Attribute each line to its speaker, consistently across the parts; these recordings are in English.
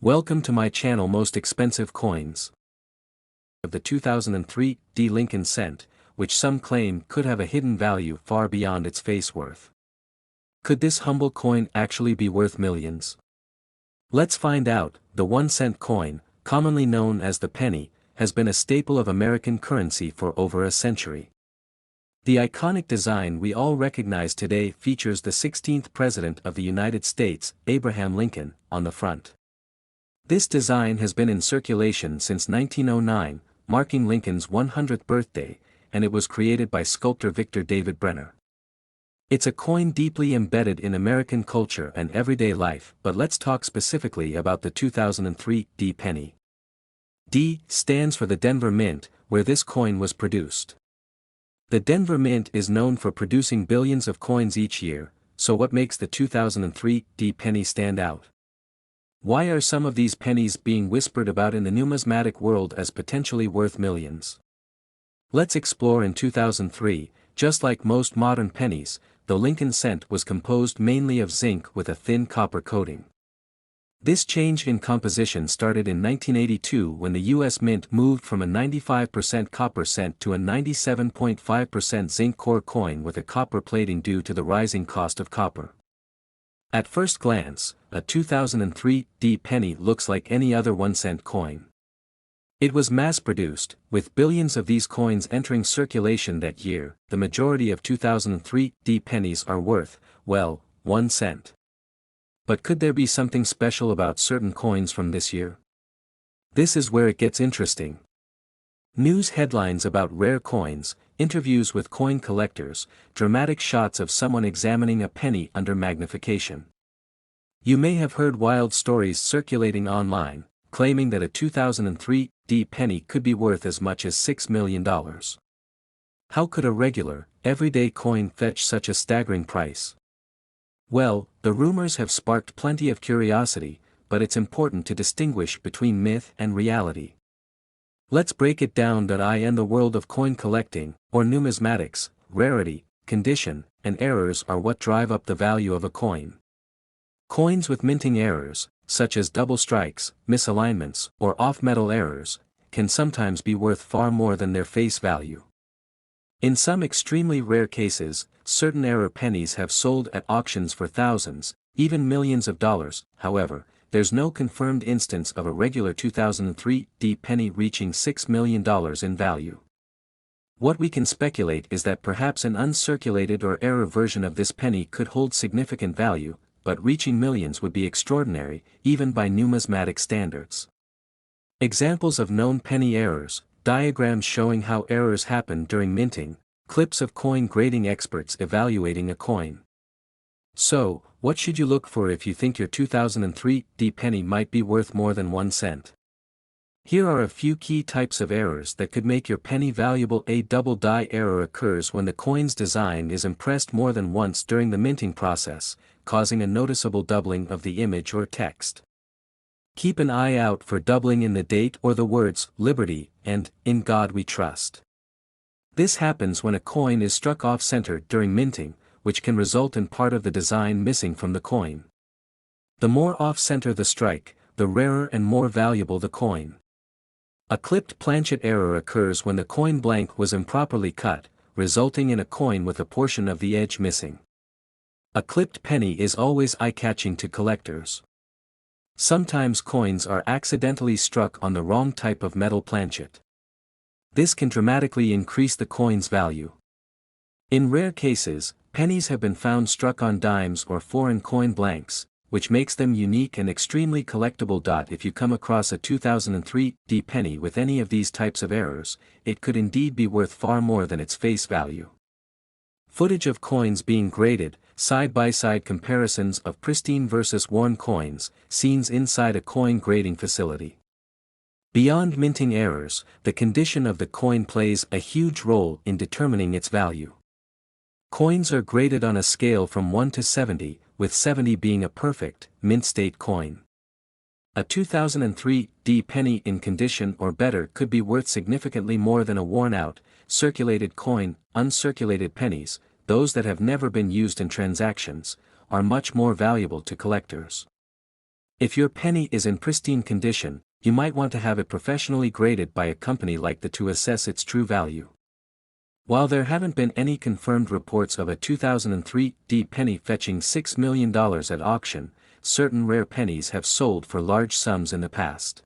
Speaker 1: Welcome to my channel Most Expensive Coins. Of the 2003 D Lincoln cent, which some claim could have a hidden value far beyond its face worth. Could this humble coin actually be worth millions? Let's find out. The 1-cent coin, commonly known as the penny, has been a staple of American currency for over a century. The iconic design we all recognize today features the 16th President of the United States, Abraham Lincoln, on the front. This design has been in circulation since 1909, marking Lincoln's 100th birthday, and it was created by sculptor Victor David Brenner. It's a coin deeply embedded in American culture and everyday life, but let's talk specifically about the 2003 D penny. D stands for the Denver Mint, where this coin was produced. The Denver Mint is known for producing billions of coins each year, so what makes the 2003 D penny stand out? Why are some of these pennies being whispered about in the numismatic world as potentially worth millions? Let's explore. In 2003, just like most modern pennies, the Lincoln cent was composed mainly of zinc with a thin copper coating. This change in composition started in 1982 when the U.S. Mint moved from a 95% copper cent to a 97.5% zinc core coin with a copper plating due to the rising cost of copper. At first glance, a 2003 D penny looks like any other 1-cent coin. It was mass-produced, with billions of these coins entering circulation that year. The majority of 2003 D pennies are worth, well, 1 cent. But could there be something special about certain coins from this year? This is where it gets interesting. News headlines about rare coins, interviews with coin collectors, dramatic shots of someone examining a penny under magnification. You may have heard wild stories circulating online, claiming that a 2003 D penny could be worth as much as $6 million. How could a regular, everyday coin fetch such a staggering price? Well, the rumors have sparked plenty of curiosity, but it's important to distinguish between myth and reality. Let's break it down. In the world of coin collecting, or numismatics, rarity, condition, and errors are what drive up the value of a coin. Coins with minting errors, such as double strikes, misalignments, or off-metal errors, can sometimes be worth far more than their face value. In some extremely rare cases, certain error pennies have sold at auctions for thousands, even millions of dollars. However, there's no confirmed instance of a regular 2003 D penny reaching $6 million in value. What we can speculate is that perhaps an uncirculated or error version of this penny could hold significant value, but reaching millions would be extraordinary, even by numismatic standards. Examples of known penny errors, diagrams showing how errors happen during minting, clips of coin grading experts evaluating a coin. So, what should you look for if you think your 2003 D penny might be worth more than 1 cent? Here are a few key types of errors that could make your penny valuable. A double die error occurs when the coin's design is impressed more than once during the minting process, causing a noticeable doubling of the image or text. Keep an eye out for doubling in the date or the words "Liberty" and "In God We Trust." This happens when a coin is struck off-center during minting, which can result in part of the design missing from the coin. The more off-center the strike, the rarer and more valuable the coin. A clipped planchet error occurs when the coin blank was improperly cut, resulting in a coin with a portion of the edge missing. A clipped penny is always eye-catching to collectors. Sometimes coins are accidentally struck on the wrong type of metal planchet. This can dramatically increase the coin's value. In rare cases, pennies have been found struck on dimes or foreign coin blanks, which makes them unique and extremely collectible. If you come across a 2003 D penny with any of these types of errors, it could indeed be worth far more than its face value. Footage of coins being graded, side-by-side comparisons of pristine versus worn coins, scenes inside a coin grading facility. Beyond minting errors, the condition of the coin plays a huge role in determining its value. Coins are graded on a scale from 1 to 70, with 70 being a perfect, mint-state coin. A 2003 D penny in condition or better could be worth significantly more than a worn-out, circulated coin. Uncirculated pennies, those that have never been used in transactions, are much more valuable to collectors. If your penny is in pristine condition, you might want to have it professionally graded by a company like that to assess its true value. While there haven't been any confirmed reports of a 2003 D penny fetching $6 million at auction, certain rare pennies have sold for large sums in the past.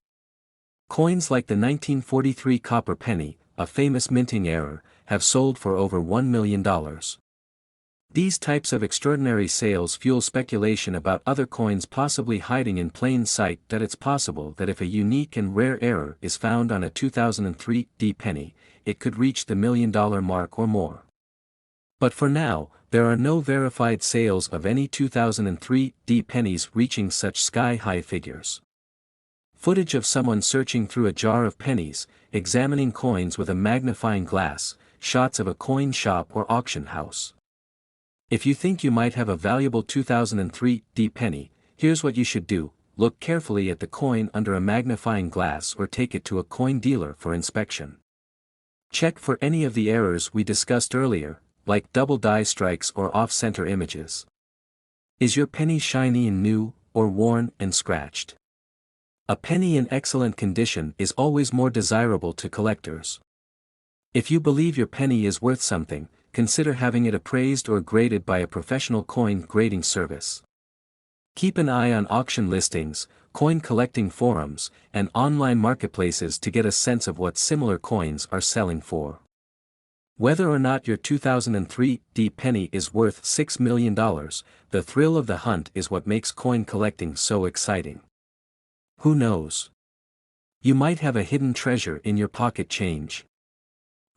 Speaker 1: Coins like the 1943 copper penny, a famous minting error, have sold for over $1 million. These types of extraordinary sales fuel speculation about other coins possibly hiding in plain sight. That it's possible that if a unique and rare error is found on a 2003 D penny, it could reach the $1 million mark or more. But for now, there are no verified sales of any 2003 D pennies reaching such sky-high figures. Footage of someone searching through a jar of pennies, examining coins with a magnifying glass, shots of a coin shop or auction house. If you think you might have a valuable 2003 D penny, here's what you should do: look carefully at the coin under a magnifying glass or take it to a coin dealer for inspection. Check for any of the errors we discussed earlier, like double die strikes or off-center images. Is your penny shiny and new, or worn and scratched? A penny in excellent condition is always more desirable to collectors. If you believe your penny is worth something, consider having it appraised or graded by a professional coin grading service. Keep an eye on auction listings, coin collecting forums, and online marketplaces to get a sense of what similar coins are selling for. Whether or not your 2003 D penny is worth $6 million, the thrill of the hunt is what makes coin collecting so exciting. Who knows? You might have a hidden treasure in your pocket change.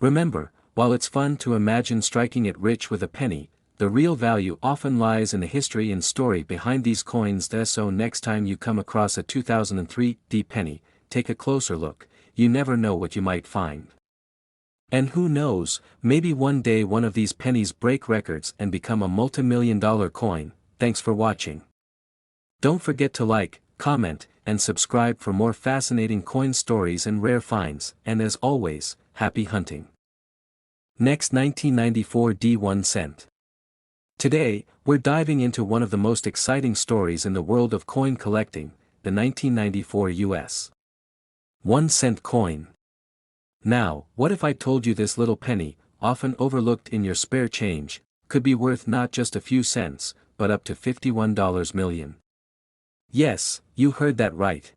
Speaker 1: Remember, while it's fun to imagine striking it rich with a penny, the real value often lies in the history and story behind these coins. So next time you come across a 2003 D penny, take a closer look. You never know what you might find. And who knows, maybe one day one of these pennies break records and become a multi-million-dollar coin. Thanks for watching. Don't forget to like, comment, and subscribe for more fascinating coin stories and rare finds, and as always, happy hunting. Next, 1994 D 1 cent. Today, we're diving into one of the most exciting stories in the world of coin collecting, the 1994 US 1 cent coin. Now, what if I told you this little penny, often overlooked in your spare change, could be worth not just a few cents, but up to $51 million? Yes, you heard that right.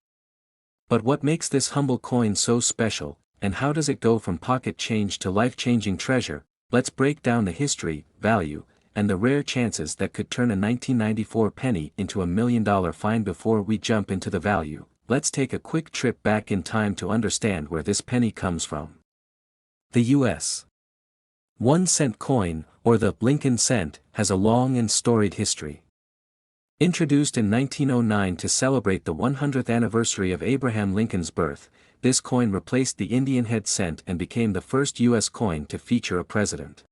Speaker 1: But what makes this humble coin so special, and how does it go from pocket change to life-changing treasure? Let's break down the history, value, and the rare chances that could turn a 1994 penny into a $1 million find. Before we jump into the value, let's take a quick trip back in time to understand where this penny comes from. The US 1 cent coin, or the Lincoln cent, has a long and storied history. Introduced in 1909 to celebrate the 100th anniversary of Abraham Lincoln's birth, this coin replaced the Indian head cent and became the first U.S. coin to feature a president.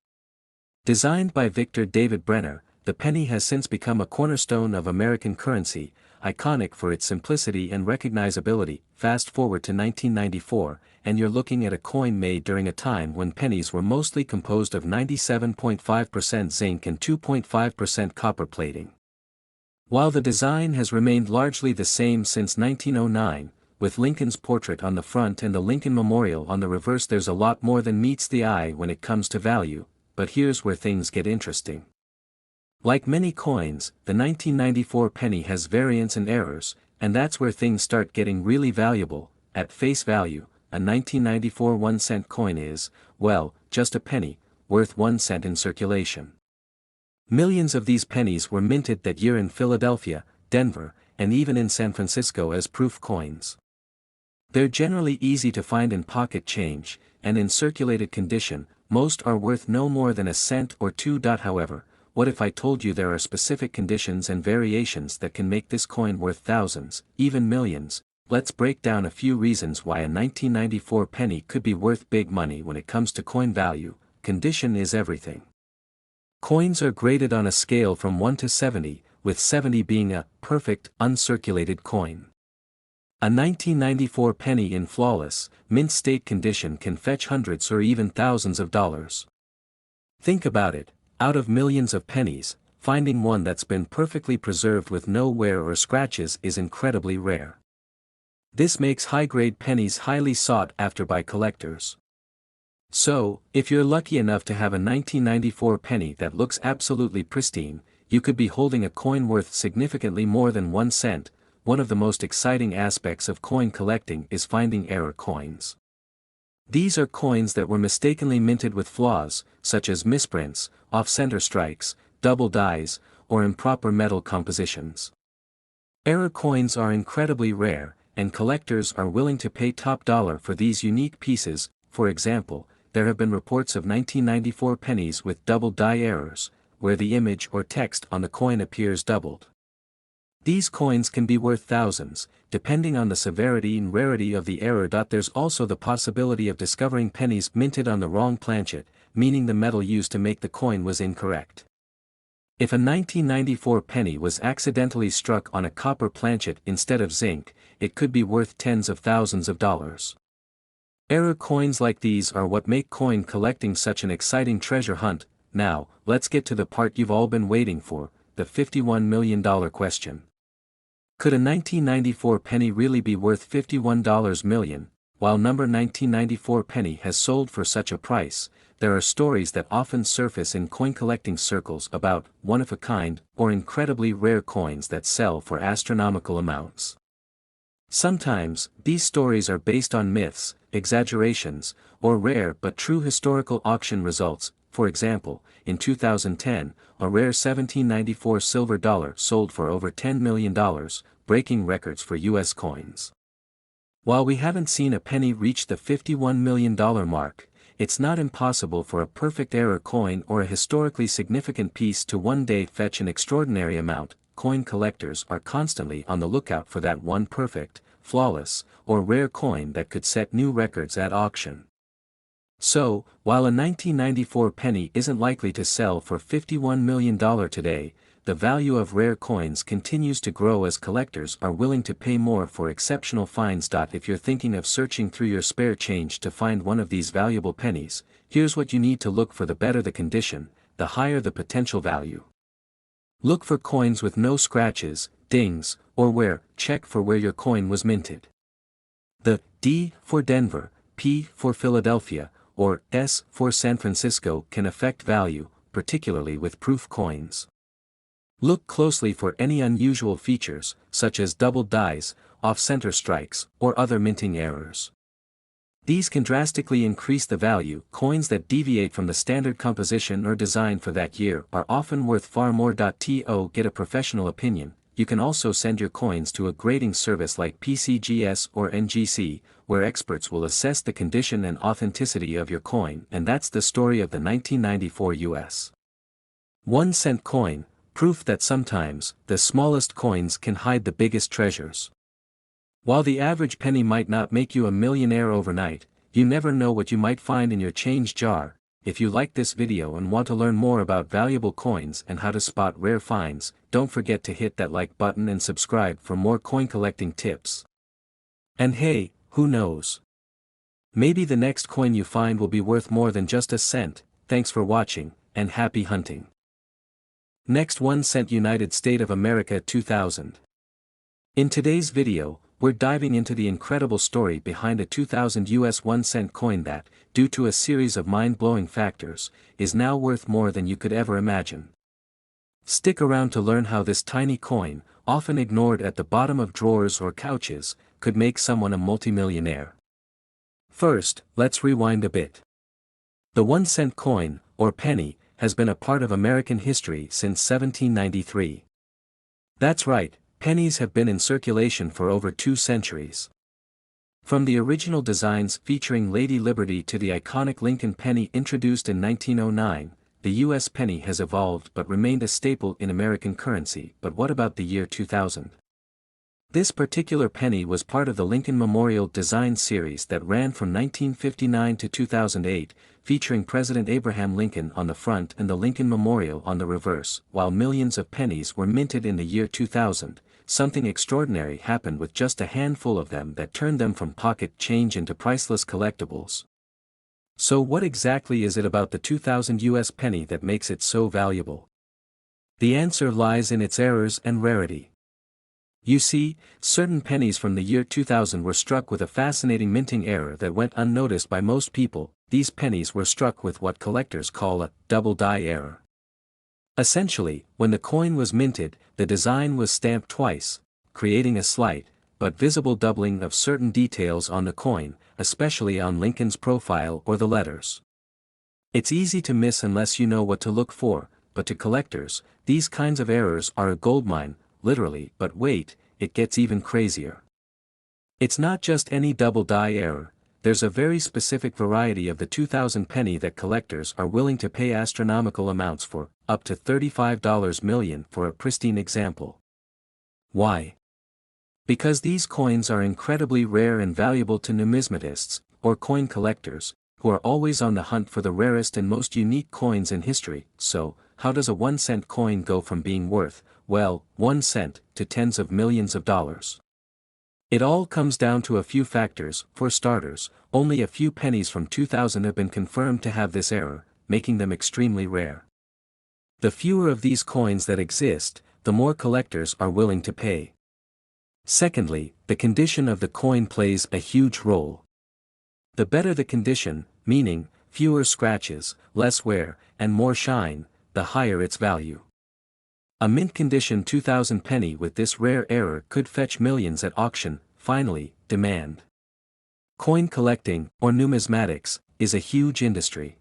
Speaker 1: Designed by Victor David Brenner, the penny has since become a cornerstone of American currency, iconic for its simplicity and recognizability. Fast forward to 1994, and you're looking at a coin made during a time when pennies were mostly composed of 97.5% zinc and 2.5% copper plating. While the design has remained largely the same since 1909, with Lincoln's portrait on the front and the Lincoln Memorial on the reverse, there's a lot more than meets the eye when it comes to value, but here's where things get interesting. Like many coins, the 1994 penny has variants and errors, and that's where things start getting really valuable. At face value, a 1994 1 cent coin is, well, just a penny, worth 1 cent in circulation. Millions of these pennies were minted that year in Philadelphia, Denver, and even in San Francisco as proof coins. They're generally easy to find in pocket change, and in circulated condition, most are worth no more than a cent or two. However, what if I told you there are specific conditions and variations that can make this coin worth thousands, even millions? Let's break down a few reasons why a 1994 penny could be worth big money. When it comes to coin value, condition is everything. Coins are graded on a scale from 1 to 70, with 70 being a perfect, uncirculated coin. A 1994 penny in flawless, mint state condition can fetch hundreds or even thousands of dollars. Think about it, out of millions of pennies, finding one that's been perfectly preserved with no wear or scratches is incredibly rare. This makes high-grade pennies highly sought after by collectors. So, if you're lucky enough to have a 1994 penny that looks absolutely pristine, you could be holding a coin worth significantly more than 1 cent. One of the most exciting aspects of coin collecting is finding error coins. These are coins that were mistakenly minted with flaws, such as misprints, off-center strikes, double dies, or improper metal compositions. Error coins are incredibly rare, and collectors are willing to pay top dollar for these unique pieces. For example, there have been reports of 1994 pennies with double die errors, where the image or text on the coin appears doubled. These coins can be worth thousands, depending on the severity and rarity of the error. There's also the possibility of discovering pennies minted on the wrong planchet, meaning the metal used to make the coin was incorrect. If a 1994 penny was accidentally struck on a copper planchet instead of zinc, it could be worth tens of thousands of dollars. Error coins like these are what make coin collecting such an exciting treasure hunt. Now, let's get to the part you've all been waiting for, the $51 million question. Could a 1994 penny really be worth $51 million? While number 1994 penny has sold for such a price, there are stories that often surface in coin collecting circles about one-of-a-kind or incredibly rare coins that sell for astronomical amounts. Sometimes, these stories are based on myths, exaggerations, or rare but true historical auction results. For example, in 2010, a rare 1794 silver dollar sold for over $10 million, breaking records for U.S. coins. While we haven't seen a penny reach the $51 million mark, it's not impossible for a perfect error coin or a historically significant piece to one day fetch an extraordinary amount. Coin collectors are constantly on the lookout for that one perfect, flawless, or rare coin that could set new records at auction. So, while a 1994 penny isn't likely to sell for $51 million today, the value of rare coins continues to grow as collectors are willing to pay more for exceptional finds. If you're thinking of searching through your spare change to find one of these valuable pennies, here's what you need to look for. The better the condition, the higher the potential value. Look for coins with no scratches, dings, or wear. Check for where your coin was minted. The D for Denver, P for Philadelphia, or S for San Francisco can affect value, particularly with proof coins. Look closely for any unusual features, such as double dies, off-center strikes, or other minting errors. These can drastically increase the value. Coins that deviate from the standard composition or design for that year are often worth far more. To get a professional opinion, you can also send your coins to a grading service like PCGS or NGC, where experts will assess the condition and authenticity of your coin. And that's the story of the 1994 US 1 cent coin, proof that sometimes, the smallest coins can hide the biggest treasures. While the average penny might not make you a millionaire overnight, you never know what you might find in your change jar. If you like this video and want to learn more about valuable coins and how to spot rare finds, don't forget to hit that like button and subscribe for more coin collecting tips. And hey, who knows? Maybe the next coin you find will be worth more than just a cent. Thanks for watching, and happy hunting. Next, 1 cent United States of America 2000. In today's video, we're diving into the incredible story behind a 2000 US 1 cent coin that, due to a series of mind-blowing factors, is now worth more than you could ever imagine. Stick around to learn how this tiny coin, often ignored at the bottom of drawers or couches, could make someone a multimillionaire. First, let's rewind a bit. The 1 cent coin, or penny, has been a part of American history since 1793. That's right. Pennies have been in circulation for over 2 centuries. From the original designs featuring Lady Liberty to the iconic Lincoln penny introduced in 1909, the U.S. penny has evolved but remained a staple in American currency. But what about the year 2000? This particular penny was part of the Lincoln Memorial design series that ran from 1959 to 2008, featuring President Abraham Lincoln on the front and the Lincoln Memorial on the reverse. While millions of pennies were minted in the year 2000, something extraordinary happened with just a handful of them that turned them from pocket change into priceless collectibles. So what exactly is it about the 2000 US penny that makes it so valuable? The answer lies in its errors and rarity. You see, certain pennies from the year 2000 were struck with a fascinating minting error that went unnoticed by most people. These pennies were struck with what collectors call a double die error. Essentially, when the coin was minted, the design was stamped twice, creating a slight, but visible doubling of certain details on the coin, especially on Lincoln's profile or the letters. It's easy to miss unless you know what to look for, but to collectors, these kinds of errors are a goldmine, literally. But wait, it gets even crazier. It's not just any double die error, there's a very specific variety of the 2000 penny that collectors are willing to pay astronomical amounts for, up to $35 million for a pristine example. Why? Because these coins are incredibly rare and valuable to numismatists, or coin collectors, who are always on the hunt for the rarest and most unique coins in history. So, how does a 1-cent coin go from being worth, well, 1 cent, to tens of millions of dollars? It all comes down to a few factors. For starters, only a few pennies from 2000 have been confirmed to have this error, making them extremely rare. The fewer of these coins that exist, the more collectors are willing to pay. Secondly, the condition of the coin plays a huge role. The better the condition, meaning, fewer scratches, less wear, and more shine, the higher its value. A mint condition 2000 penny with this rare error could fetch millions at auction. Finally, demand. Coin collecting, or numismatics, is a huge industry.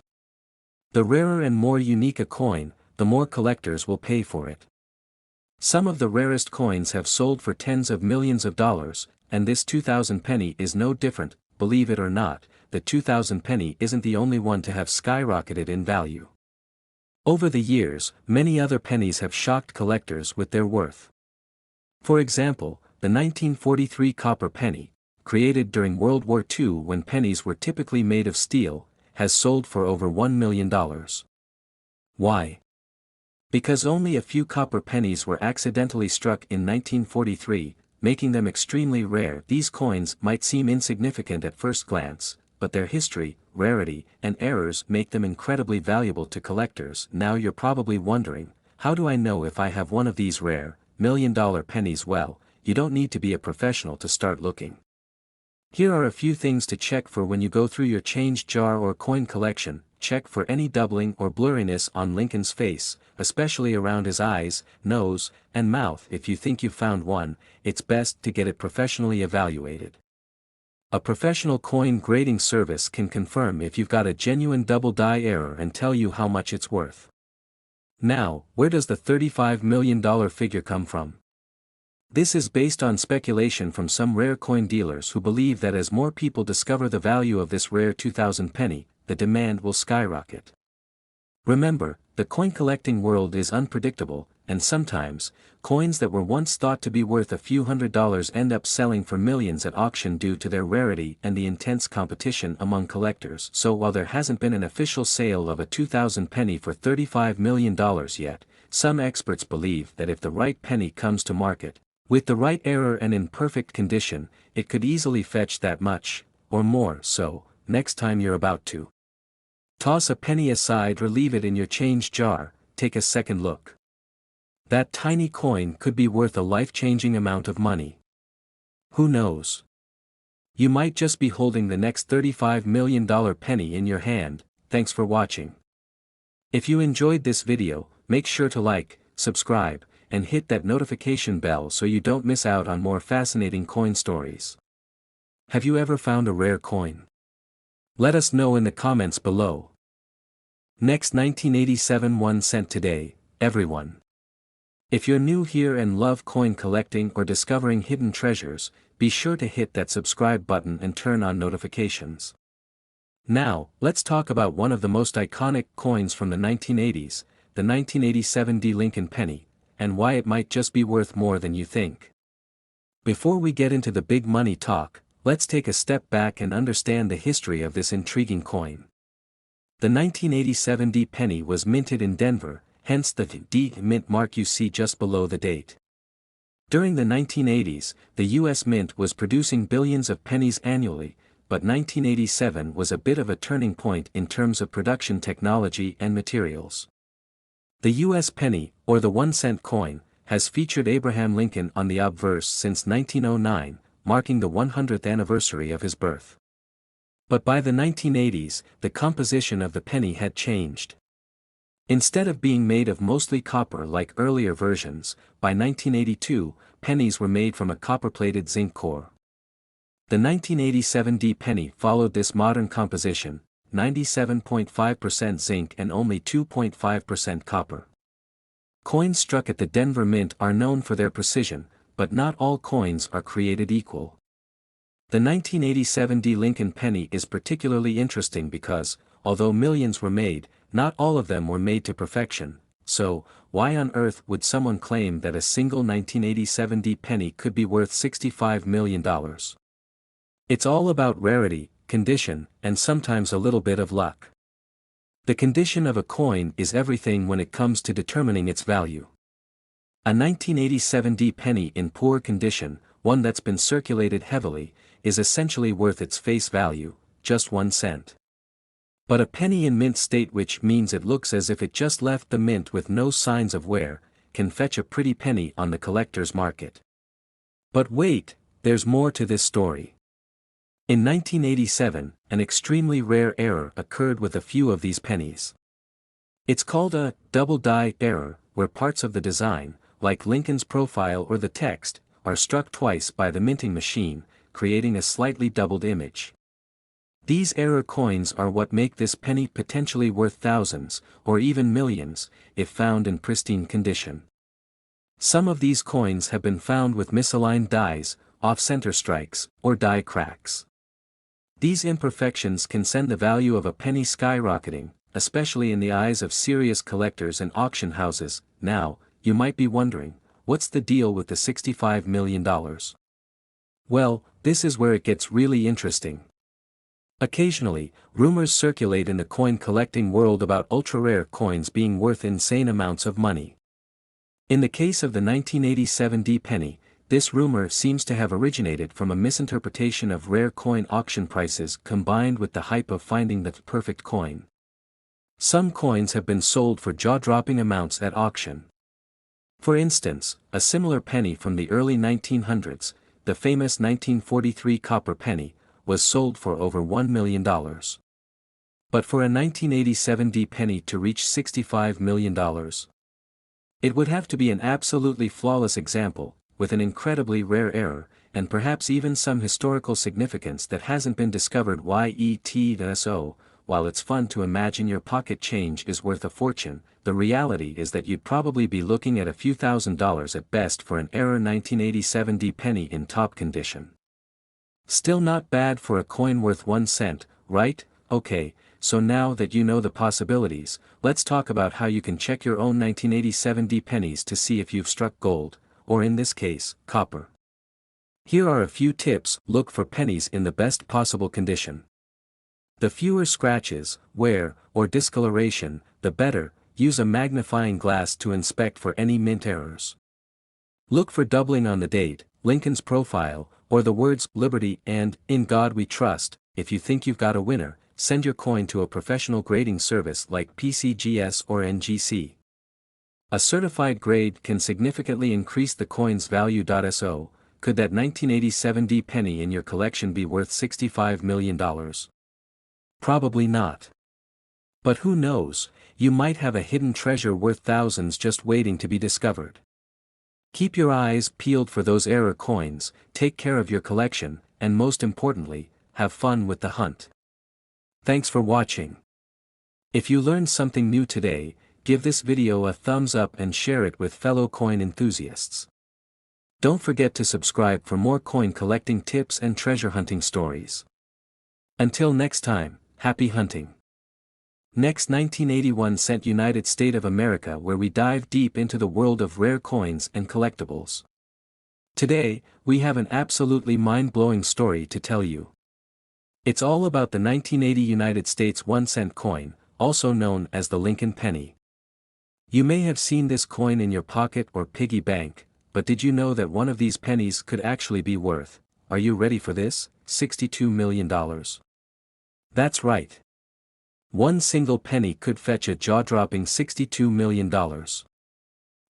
Speaker 1: The rarer and more unique a coin, the more collectors will pay for it. Some of the rarest coins have sold for tens of millions of dollars, and this 2000 penny is no different. Believe it or not, the 2000 penny isn't the only one to have skyrocketed in value. Over the years, many other pennies have shocked collectors with their worth. For example, the 1943 copper penny, created during World War II when pennies were typically made of steel, has sold for over $1 million. Why? Because only a few copper pennies were accidentally struck in 1943, making them extremely rare. These coins might seem insignificant at first glance, but their history, rarity, and errors make them incredibly valuable to collectors. Now you're probably wondering, how do I know if I have one of these rare, million-dollar pennies? Well, you don't need to be a professional to start looking. Here are a few things to check for when you go through your change jar or coin collection. Check for any doubling or blurriness on Lincoln's face, especially around his eyes, nose, and mouth. If you think you've found one, it's best to get it professionally evaluated. A professional coin grading service can confirm if you've got a genuine double die error and tell you how much it's worth. Now, where does the $35 million figure come from? This is based on speculation from some rare coin dealers who believe that as more people discover the value of this rare 2000 penny, the demand will skyrocket. Remember, the coin collecting world is unpredictable, and sometimes, coins that were once thought to be worth a few $100s end up selling for millions at auction due to their rarity and the intense competition among collectors. So while there hasn't been an official sale of a 2000 penny for $35 million yet, some experts believe that if the right penny comes to market, with the right error and in perfect condition, it could easily fetch that much, or more. So, next time you're about to toss a penny aside or leave it in your change jar, take a second look. That tiny coin could be worth a life-changing amount of money. Who knows? You might just be holding the next $35 million penny in your hand. Thanks for watching. If you enjoyed this video, make sure to like, subscribe, and hit that notification bell so you don't miss out on more fascinating coin stories. Have you ever found a rare coin? Let us know in the comments below. Next, 1987 1 cent today, everyone. If you're new here and love coin collecting or discovering hidden treasures, be sure to hit that subscribe button and turn on notifications. Now, let's talk about one of the most iconic coins from the 1980s, the 1987 D Lincoln penny, and why it might just be worth more than you think. Before we get into the big money talk, let's take a step back and understand the history of this intriguing coin. The 1987 D penny was minted in Denver, hence the D mint mark you see just below the date. During the 1980s, the US Mint was producing billions of pennies annually, but 1987 was a bit of a turning point in terms of production technology and materials. The U.S. penny, or the 1-cent coin, has featured Abraham Lincoln on the obverse since 1909, marking the 100th anniversary of his birth. But by the 1980s, the composition of the penny had changed. Instead of being made of mostly copper like earlier versions, by 1982, pennies were made from a copper-plated zinc core. The 1987 D penny followed this modern composition, 97.5% zinc and only 2.5% copper. Coins struck at the Denver Mint are known for their precision, but not all coins are created equal. The 1987 D Lincoln penny is particularly interesting because, although millions were made, not all of them were made to perfection, so, why on earth would someone claim that a single 1987 D penny could be worth $65 million? It's all about rarity, condition, and sometimes a little bit of luck. The condition of a coin is everything when it comes to determining its value. A 1987 D penny in poor condition, one that's been circulated heavily, is essentially worth its face value, just 1 cent. But a penny in mint state, which means it looks as if it just left the mint with no signs of wear, can fetch a pretty penny on the collector's market. But wait, there's more to this story. In 1987, an extremely rare error occurred with a few of these pennies. It's called a double die error, where parts of the design, like Lincoln's profile or the text, are struck twice by the minting machine, creating a slightly doubled image. These error coins are what make this penny potentially worth thousands, or even millions, if found in pristine condition. Some of these coins have been found with misaligned dies, off-center strikes, or die cracks. These imperfections can send the value of a penny skyrocketing, especially in the eyes of serious collectors and auction houses. Now, you might be wondering, what's the deal with the $65 million? Well, this is where it gets really interesting. Occasionally, rumors circulate in the coin collecting world about ultra-rare coins being worth insane amounts of money. In the case of the 1987 D penny, this rumor seems to have originated from a misinterpretation of rare coin auction prices combined with the hype of finding the perfect coin. Some coins have been sold for jaw-dropping amounts at auction. For instance, a similar penny from the early 1900s, the famous 1943 copper penny, was sold for over $1 million. But for a 1987 D penny to reach $65 million, it would have to be an absolutely flawless example, with an incredibly rare error, and perhaps even some historical significance that hasn't been discovered yet. So, while it's fun to imagine your pocket change is worth a fortune, the reality is that you'd probably be looking at a few $1,000s at best for an error 1987 D penny in top condition. Still not bad for a coin worth 1 cent, right? Okay, so now that you know the possibilities, let's talk about how you can check your own 1987 D pennies to see if you've struck gold, or in this case, copper. Here are a few tips. Look for pennies in the best possible condition. The fewer scratches, wear, or discoloration, the better. Use a magnifying glass to inspect for any mint errors. Look for doubling on the date, Lincoln's profile, or the words "Liberty" and "In God We Trust." If you think you've got a winner, send your coin to a professional grading service like PCGS or NGC. A certified grade can significantly increase the coin's value. So, could that 1987 D penny in your collection be worth $65 million? Probably not. But who knows, you might have a hidden treasure worth thousands just waiting to be discovered. Keep your eyes peeled for those error coins, take care of your collection, and most importantly, have fun with the hunt. Thanks for watching. If you learned something new today, give this video a thumbs up and share it with fellow coin enthusiasts. Don't forget to subscribe for more coin collecting tips and treasure hunting stories. Until next time, happy hunting. Next, 1981 cent United States of America, where we dive deep into the world of rare coins and collectibles. Today, we have an absolutely mind-blowing story to tell you. It's all about the 1980 United States 1-cent coin, also known as the Lincoln penny. You may have seen this coin in your pocket or piggy bank, but did you know that one of these pennies could actually be worth, are you ready for this, $62 million? That's right. One single penny could fetch a jaw-dropping $62 million.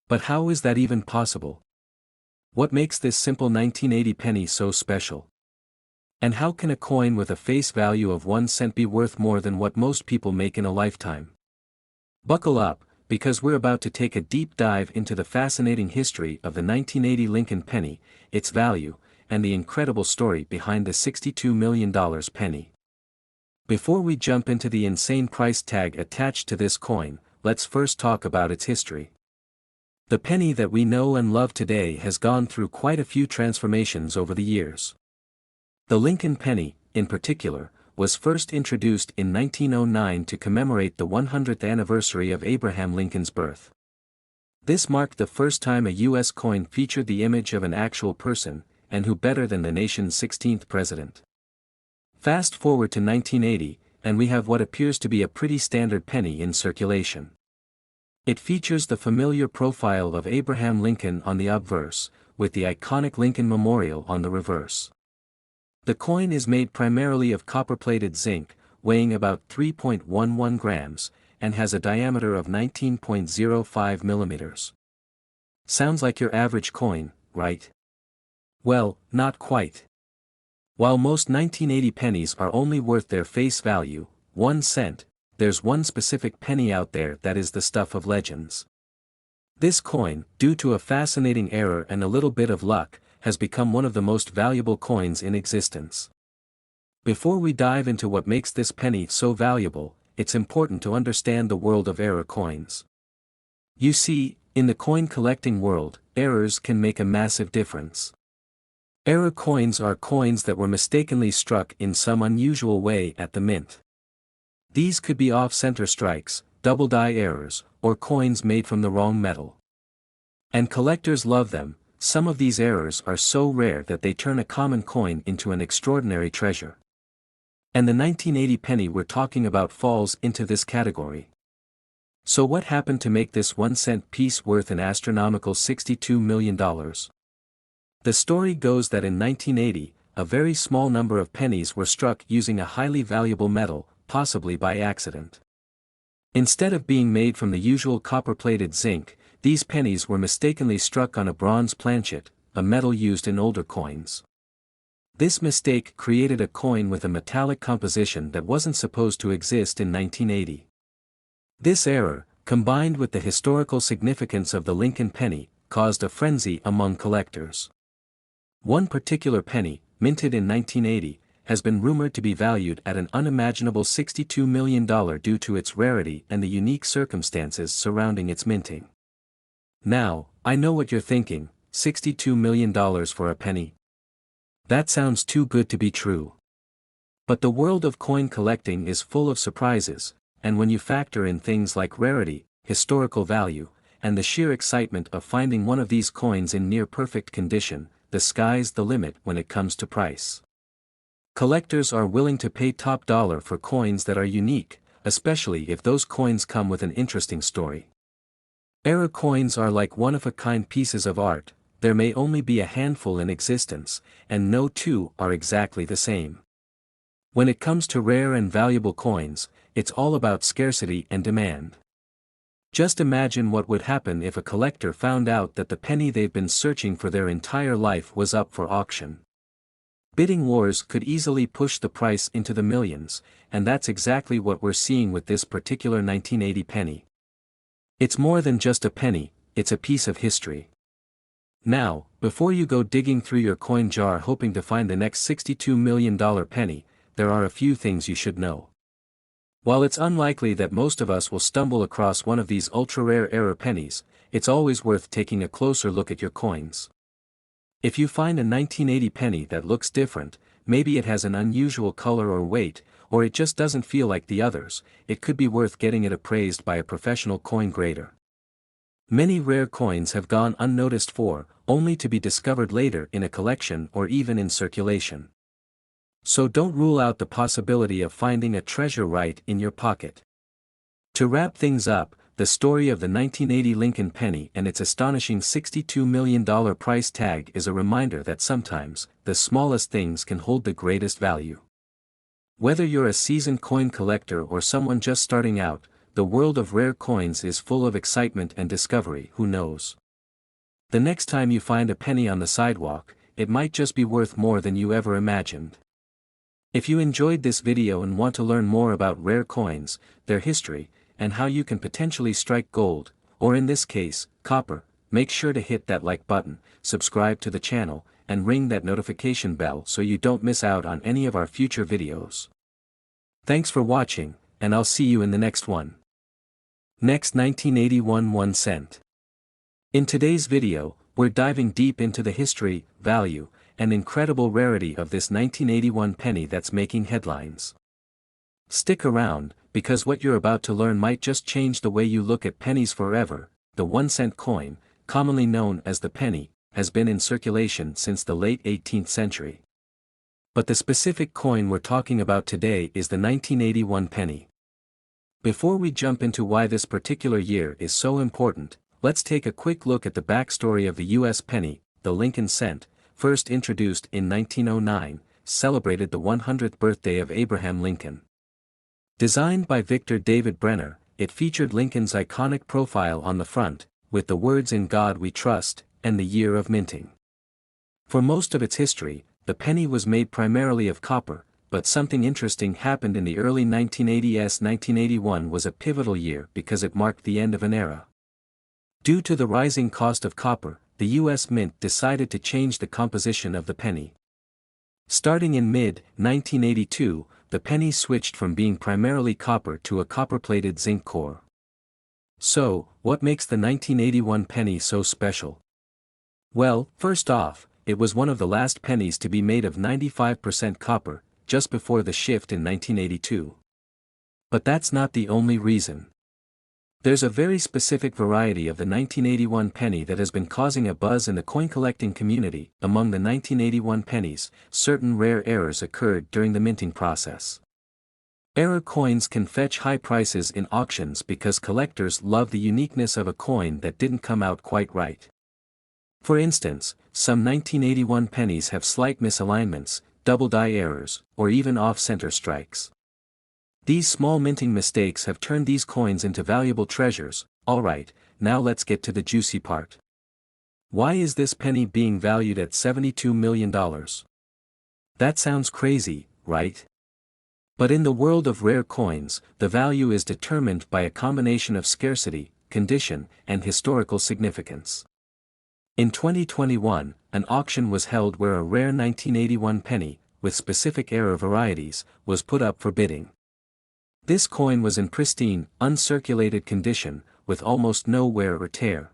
Speaker 1: But how is that even possible? What makes this simple 1980 penny so special? And how can a coin with a face value of 1 cent be worth more than what most people make in a lifetime? Buckle up, because we're about to take a deep dive into the fascinating history of the 1980 Lincoln penny, its value, and the incredible story behind the $62 million penny. Before we jump into the insane price tag attached to this coin, let's first talk about its history. The penny that we know and love today has gone through quite a few transformations over the years. The Lincoln penny, in particular, was first introduced in 1909 to commemorate the 100th anniversary of Abraham Lincoln's birth. This marked the first time a U.S. coin featured the image of an actual person, and who better than the nation's 16th president. Fast forward to 1980, and we have what appears to be a pretty standard penny in circulation. It features the familiar profile of Abraham Lincoln on the obverse, with the iconic Lincoln Memorial on the reverse. The coin is made primarily of copper-plated zinc, weighing about 3.11 grams, and has a diameter of 19.05 millimeters. Sounds like your average coin, right? Well, not quite. While most 1980 pennies are only worth their face value, 1 cent, there's one specific penny out there that is the stuff of legends. This coin, due to a fascinating error and a little bit of luck, has become one of the most valuable coins in existence. Before we dive into what makes this penny so valuable, it's important to understand the world of error coins. You see, in the coin collecting world, errors can make a massive difference. Error coins are coins that were mistakenly struck in some unusual way at the mint. These could be off-center strikes, double die errors, or coins made from the wrong metal. And collectors love them. Some of these errors are so rare that they turn a common coin into an extraordinary treasure. And the 1980 penny we're talking about falls into this category. So what happened to make this 1 cent piece worth an astronomical $62 million? The story goes that in 1980, a very small number of pennies were struck using a highly valuable metal, possibly by accident. Instead of being made from the usual copper-plated zinc, these pennies were mistakenly struck on a bronze planchet, a metal used in older coins. This mistake created a coin with a metallic composition that wasn't supposed to exist in 1980. This error, combined with the historical significance of the Lincoln penny, caused a frenzy among collectors. One particular penny, minted in 1980, has been rumored to be valued at an unimaginable $62 million due to its rarity and the unique circumstances surrounding its minting. Now, I know what you're thinking, $62 million for a penny? That sounds too good to be true. But the world of coin collecting is full of surprises, and when you factor in things like rarity, historical value, and the sheer excitement of finding one of these coins in near-perfect condition, the sky's the limit when it comes to price. Collectors are willing to pay top dollar for coins that are unique, especially if those coins come with an interesting story. Error coins are like one-of-a-kind pieces of art. There may only be a handful in existence, and no two are exactly the same. When it comes to rare and valuable coins, it's all about scarcity and demand. Just imagine what would happen if a collector found out that the penny they've been searching for their entire life was up for auction. Bidding wars could easily push the price into the millions, and that's exactly what we're seeing with this particular 1980 penny. It's more than just a penny, it's a piece of history. Now, before you go digging through your coin jar hoping to find the next $62 million penny, there are a few things you should know. While it's unlikely that most of us will stumble across one of these ultra-rare error pennies, it's always worth taking a closer look at your coins. If you find a 1980 penny that looks different, maybe it has an unusual color or weight, or it just doesn't feel like the others, it could be worth getting it appraised by a professional coin grader. Many rare coins have gone unnoticed for, only to be discovered later in a collection or even in circulation. So don't rule out the possibility of finding a treasure right in your pocket. To wrap things up, the story of the 1980 Lincoln penny and its astonishing $62 million price tag is a reminder that sometimes, the smallest things can hold the greatest value. Whether you're a seasoned coin collector or someone just starting out, the world of rare coins is full of excitement and discovery. Who knows? The next time you find a penny on the sidewalk, it might just be worth more than you ever imagined. If you enjoyed this video and want to learn more about rare coins, their history, and how you can potentially strike gold, or in this case, copper, make sure to hit that like button, subscribe to the channel, and ring that notification bell so you don't miss out on any of our future videos. Thanks for watching, and I'll see you in the next one. Next, 1981 1 cent. In today's video, we're diving deep into the history, value, and incredible rarity of this 1981 penny that's making headlines. Stick around, because what you're about to learn might just change the way you look at pennies forever. The 1-cent coin, commonly known as the penny, has been in circulation since the late 18th century. But the specific coin we're talking about today is the 1981 penny. Before we jump into why this particular year is so important, let's take a quick look at the backstory of the US penny. The Lincoln cent, first introduced in 1909, celebrated the 100th birthday of Abraham Lincoln. Designed by Victor David Brenner, it featured Lincoln's iconic profile on the front, with the words "In God We Trust," and the year of minting. For most of its history, the penny was made primarily of copper, but something interesting happened in the early 1980s. 1981 was a pivotal year because it marked the end of an era. Due to the rising cost of copper, the U.S. Mint decided to change the composition of the penny. Starting in mid-1982, the penny switched from being primarily copper to a copper-plated zinc core. So, what makes the 1981 penny so special? Well, first off, it was one of the last pennies to be made of 95% copper, just before the shift in 1982. But that's not the only reason. There's a very specific variety of the 1981 penny that has been causing a buzz in the coin collecting community. Among the 1981 pennies, certain rare errors occurred during the minting process. Error coins can fetch high prices in auctions because collectors love the uniqueness of a coin that didn't come out quite right. For instance, some 1981 pennies have slight misalignments, double die errors, or even off-center strikes. These small minting mistakes have turned these coins into valuable treasures. Alright, now let's get to the juicy part. Why is this penny being valued at $72 million? That sounds crazy, right? But in the world of rare coins, the value is determined by a combination of scarcity, condition, and historical significance. In 2021, an auction was held where a rare 1981 penny, with specific error varieties, was put up for bidding. This coin was in pristine, uncirculated condition, with almost no wear or tear.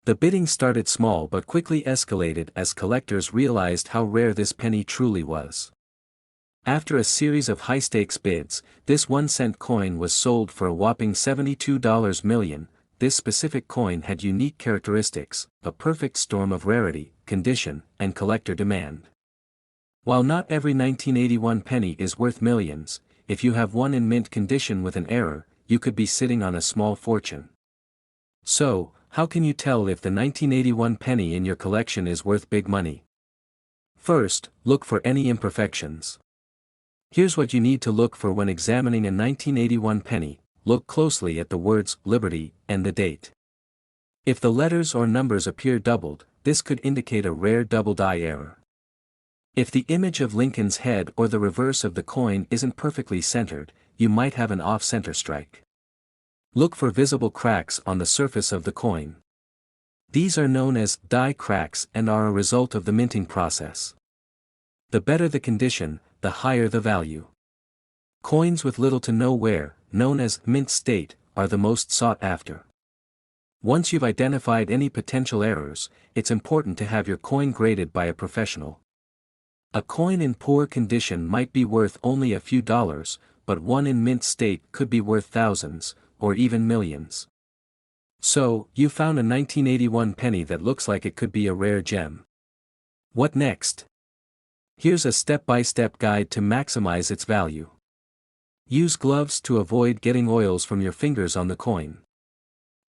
Speaker 1: The bidding started small but quickly escalated as collectors realized how rare this penny truly was. After a series of high-stakes bids, this 1-cent coin was sold for a whopping $72 million. This specific coin had unique characteristics, a perfect storm of rarity, condition, and collector demand. While not every 1981 penny is worth millions, if you have one in mint condition with an error, you could be sitting on a small fortune. So, how can you tell if the 1981 penny in your collection is worth big money? First, look for any imperfections. Here's what you need to look for when examining a 1981 penny. Look closely at the words "Liberty" and the date. If the letters or numbers appear doubled, this could indicate a rare double die error. If the image of Lincoln's head or the reverse of the coin isn't perfectly centered, you might have an off-center strike. Look for visible cracks on the surface of the coin. These are known as die cracks and are a result of the minting process. The better the condition, the higher the value. Coins with little to no wear, known as mint state, are the most sought after. Once you've identified any potential errors, it's important to have your coin graded by a professional. A coin in poor condition might be worth only a few dollars, but one in mint state could be worth thousands, or even millions. So, you found a 1981 penny that looks like it could be a rare gem. What next? Here's a step-by-step guide to maximize its value. Use gloves to avoid getting oils from your fingers on the coin.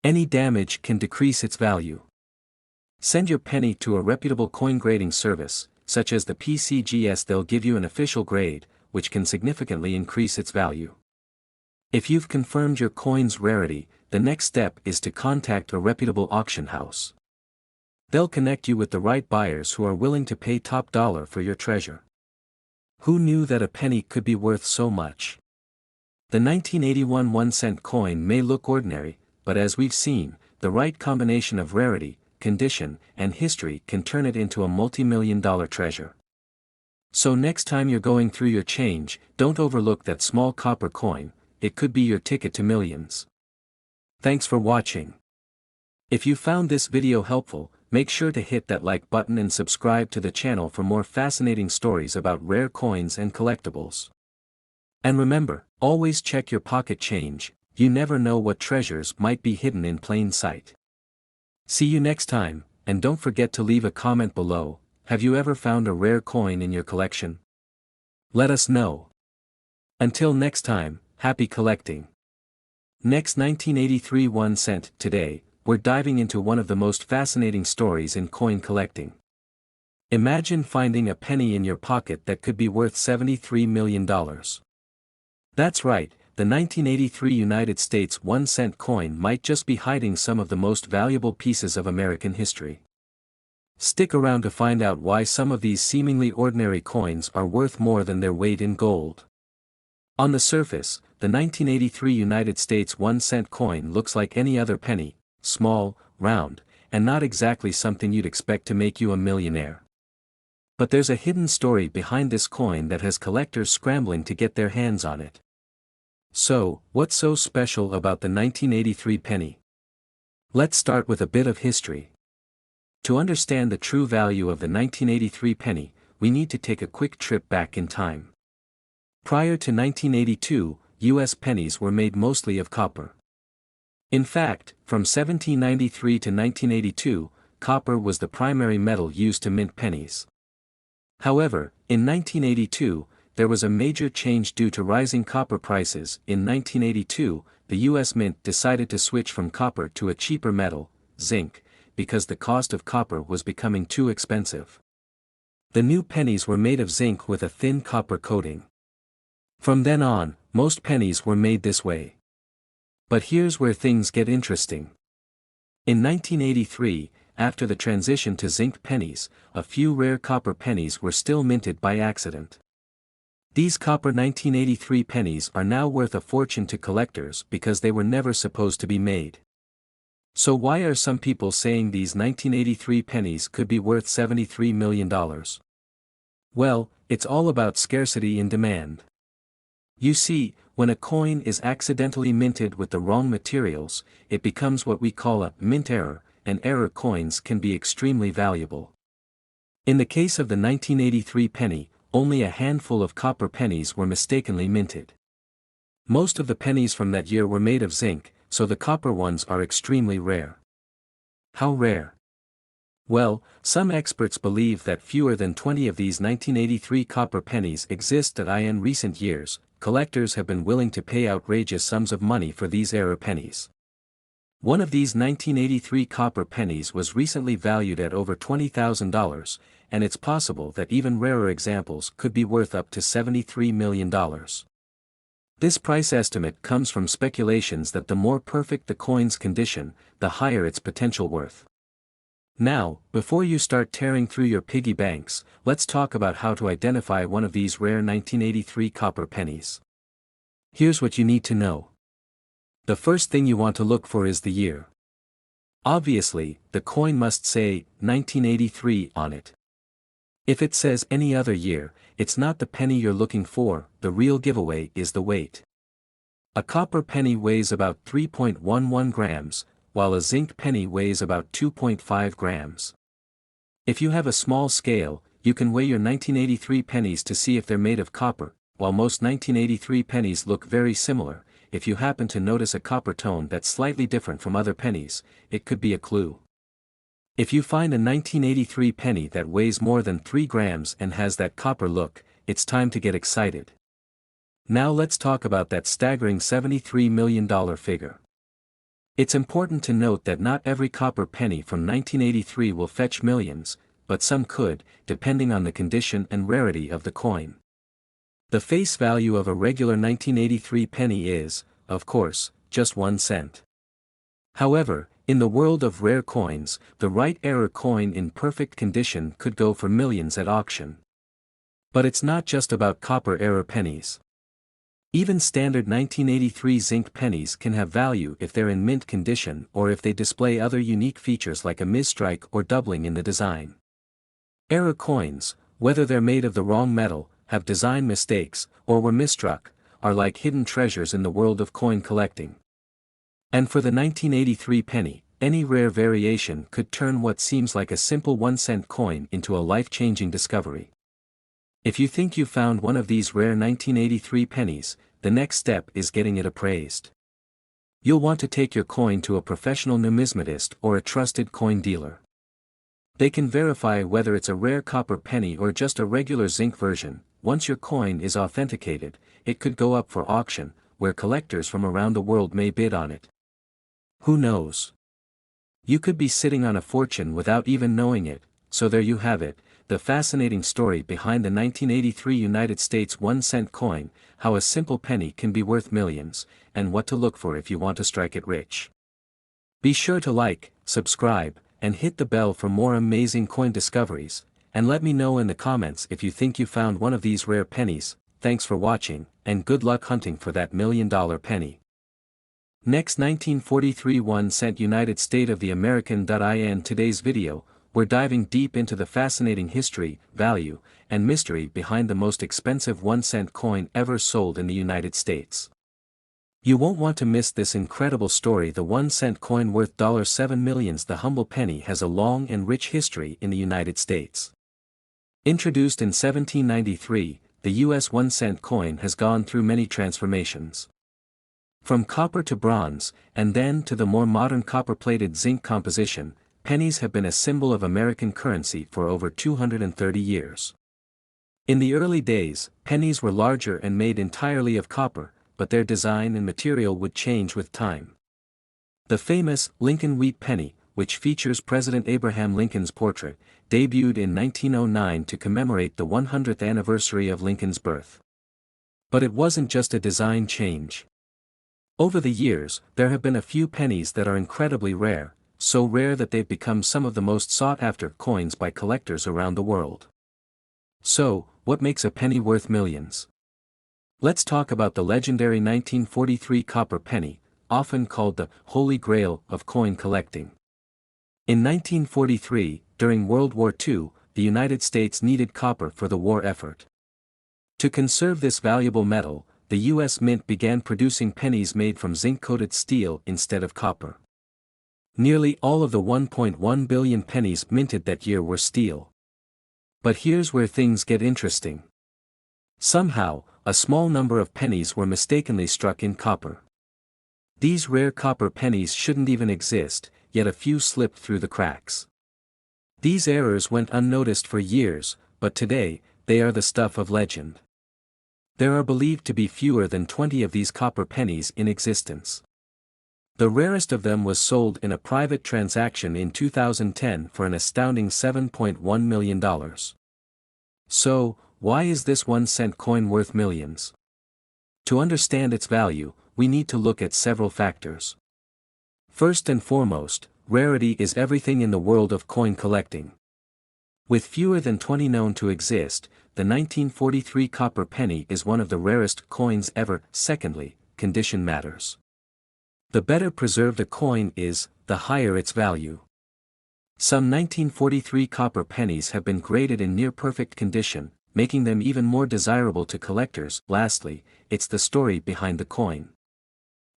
Speaker 1: Any damage can decrease its value. Send your penny to a reputable coin grading service, such as the PCGS. They'll give you an official grade, which can significantly increase its value. If you've confirmed your coin's rarity, the next step is to contact a reputable auction house. They'll connect you with the right buyers who are willing to pay top dollar for your treasure. Who knew that a penny could be worth so much? The 1981 1-cent coin may look ordinary, but as we've seen, the right combination of rarity, condition, and history can turn it into a multi-million-dollar treasure. So next time you're going through your change, don't overlook that small copper coin. It could be your ticket to millions. Thanks for watching. If you found this video helpful, make sure to hit that like button and subscribe to the channel for more fascinating stories about rare coins and collectibles. And remember, always check your pocket change, you never know what treasures might be hidden in plain sight. See you next time, and don't forget to leave a comment below. Have you ever found a rare coin in your collection? Let us know. Until next time, happy collecting. Next 1983 1 cent. Today, we're diving into one of the most fascinating stories in coin collecting. Imagine finding a penny in your pocket that could be worth $73 million. That's right, the 1983 United States 1 cent coin might just be hiding some of the most valuable pieces of American history. Stick around to find out why some of these seemingly ordinary coins are worth more than their weight in gold. On the surface, the 1983 United States 1 cent coin looks like any other penny, small, round, and not exactly something you'd expect to make you a millionaire. But there's a hidden story behind this coin that has collectors scrambling to get their hands on it. So, what's so special about the 1983 penny? Let's start with a bit of history. To understand the true value of the 1983 penny, we need to take a quick trip back in time. Prior to 1982, U.S. pennies were made mostly of copper. In fact, from 1793 to 1982, copper was the primary metal used to mint pennies. However, in 1982, there was a major change due to rising copper prices. In 1982, the U.S. Mint decided to switch from copper to a cheaper metal, zinc, because the cost of copper was becoming too expensive. The new pennies were made of zinc with a thin copper coating. From then on, most pennies were made this way. But here's where things get interesting. In 1983, after the transition to zinc pennies, a few rare copper pennies were still minted by accident. These copper 1983 pennies are now worth a fortune to collectors because they were never supposed to be made. So why are some people saying these 1983 pennies could be worth $73 million? Well, it's all about scarcity and demand. You see, when a coin is accidentally minted with the wrong materials, it becomes what we call a mint error, and error coins can be extremely valuable. In the case of the 1983 penny, only a handful of copper pennies were mistakenly minted. Most of the pennies from that year were made of zinc, so the copper ones are extremely rare. How rare? Well, some experts believe that fewer than 20 of these 1983 copper pennies exist. In recent years, collectors have been willing to pay outrageous sums of money for these error pennies. One of these 1983 copper pennies was recently valued at over $20,000, and it's possible that even rarer examples could be worth up to $73 million. This price estimate comes from speculations that the more perfect the coin's condition, the higher its potential worth. Now, before you start tearing through your piggy banks, let's talk about how to identify one of these rare 1983 copper pennies. Here's what you need to know. The first thing you want to look for is the year. Obviously, the coin must say 1983 on it. If it says any other year, it's not the penny you're looking for. The real giveaway is the weight. A copper penny weighs about 3.11 grams, while a zinc penny weighs about 2.5 grams. If you have a small scale, you can weigh your 1983 pennies to see if they're made of copper. While most 1983 pennies look very similar, if you happen to notice a copper tone that's slightly different from other pennies, it could be a clue. If you find a 1983 penny that weighs more than 3 grams and has that copper look, it's time to get excited. Now let's talk about that staggering $73 million figure. It's important to note that not every copper penny from 1983 will fetch millions, but some could, depending on the condition and rarity of the coin. The face value of a regular 1983 penny is, of course, just 1 cent. However, in the world of rare coins, the right error coin in perfect condition could go for millions at auction. But it's not just about copper error pennies. Even standard 1983 zinc pennies can have value if they're in mint condition or if they display other unique features like a misstrike or doubling in the design. Error coins, whether they're made of the wrong metal, have design mistakes, or were misstruck, are like hidden treasures in the world of coin collecting. And for the 1983 penny, any rare variation could turn what seems like a simple 1-cent coin into a life-changing discovery. If you think you found one of these rare 1983 pennies, the next step is getting it appraised. You'll want to take your coin to a professional numismatist or a trusted coin dealer. They can verify whether it's a rare copper penny or just a regular zinc version. Once your coin is authenticated, it could go up for auction, where collectors from around the world may bid on it. Who knows? You could be sitting on a fortune without even knowing it. So there you have it, the fascinating story behind the 1983 United States 1-cent coin, how a simple penny can be worth millions, and what to look for if you want to strike it rich. Be sure to like, subscribe, and hit the bell for more amazing coin discoveries, and let me know in the comments if you think you found one of these rare pennies. Thanks for watching, and good luck hunting for that $1 million penny. Next, 1943 1-cent United States of the American. In today's video, we're diving deep into the fascinating history, value, and mystery behind the most expensive 1-cent coin ever sold in the United States. You won't want to miss this incredible story. The 1-cent coin worth $7 million. The humble penny has a long and rich history in the United States. Introduced in 1793, the U.S. 1-cent coin has gone through many transformations. From copper to bronze, and then to the more modern copper-plated zinc composition, pennies have been a symbol of American currency for over 230 years. In the early days, pennies were larger and made entirely of copper, but their design and material would change with time. The famous Lincoln wheat penny, which features President Abraham Lincoln's portrait, debuted in 1909 to commemorate the 100th anniversary of Lincoln's birth. But it wasn't just a design change. Over the years, there have been a few pennies that are incredibly rare, so rare that they've become some of the most sought-after coins by collectors around the world. So, what makes a penny worth millions? Let's talk about the legendary 1943 copper penny, often called the Holy Grail of coin collecting. In 1943, during World War II, the United States needed copper for the war effort. To conserve this valuable metal, the U.S. Mint began producing pennies made from zinc-coated steel instead of copper. Nearly all of the 1.1 billion pennies minted that year were steel. But here's where things get interesting. Somehow, a small number of pennies were mistakenly struck in copper. These rare copper pennies shouldn't even exist, yet a few slipped through the cracks. These errors went unnoticed for years, but today, they are the stuff of legend. There are believed to be fewer than 20 of these copper pennies in existence. The rarest of them was sold in a private transaction in 2010 for an astounding $7.1 million. So, why is this 1-cent coin worth millions? To understand its value, we need to look at several factors. First and foremost, rarity is everything in the world of coin collecting. With fewer than 20 known to exist, the 1943 copper penny is one of the rarest coins ever. Secondly, condition matters. The better preserved a coin is, the higher its value. Some 1943 copper pennies have been graded in near-perfect condition, making them even more desirable to collectors. Lastly, it's the story behind the coin.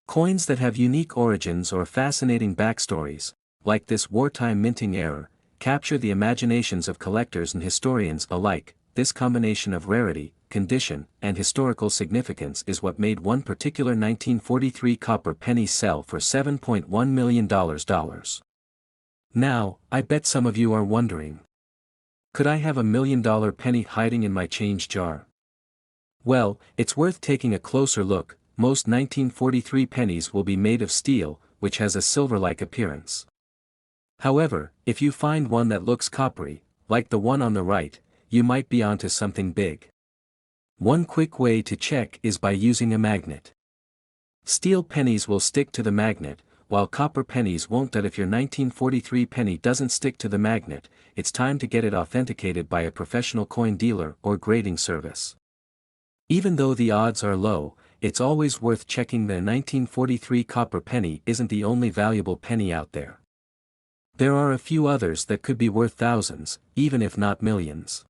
Speaker 1: Coins that have unique origins or fascinating backstories, like this wartime minting error, capture the imaginations of collectors and historians alike. This combination of rarity, condition, and historical significance is what made one particular 1943 copper penny sell for $7.1 million. Now, I bet some of you are wondering, could I have $1 million penny hiding in my change jar? Well, it's worth taking a closer look. Most 1943 pennies will be made of steel, which has a silver-like appearance. However, if you find one that looks coppery, like the one on the right, you might be onto something big. One quick way to check is by using a magnet. Steel pennies will stick to the magnet, while copper pennies won't. That if your 1943 penny doesn't stick to the magnet, it's time to get it authenticated by a professional coin dealer or grading service. Even though the odds are low, it's always worth checking. The 1943 copper penny isn't the only valuable penny out there. There are a few others that could be worth thousands, even if not millions.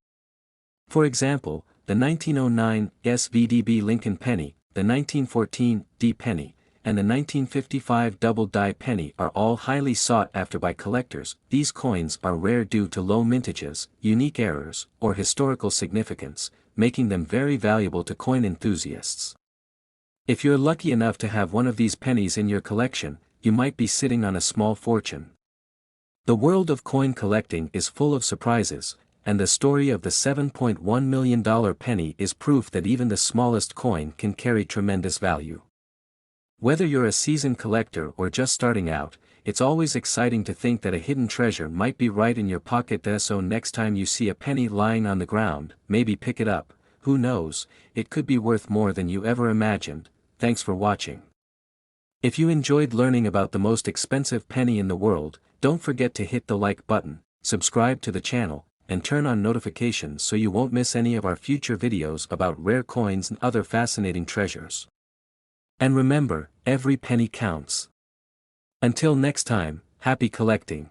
Speaker 1: For example, the 1909 SVDB Lincoln penny, the 1914 D penny, and the 1955 double die penny are all highly sought after by collectors. These coins are rare due to low mintages, unique errors, or historical significance, making them very valuable to coin enthusiasts. If you're lucky enough to have one of these pennies in your collection, you might be sitting on a small fortune. The world of coin collecting is full of surprises, and the story of the $7.1 million penny is proof that even the smallest coin can carry tremendous value. Whether you're a seasoned collector or just starting out, it's always exciting to think that a hidden treasure might be right in your pocket. So next time you see a penny lying on the ground, maybe pick it up. Who knows, it could be worth more than you ever imagined. Thanks for watching. If you enjoyed learning about the most expensive penny in the world, don't forget to hit the like button, subscribe to the channel, and turn on notifications so you won't miss any of our future videos about rare coins and other fascinating treasures. And remember, every penny counts. Until next time, happy collecting.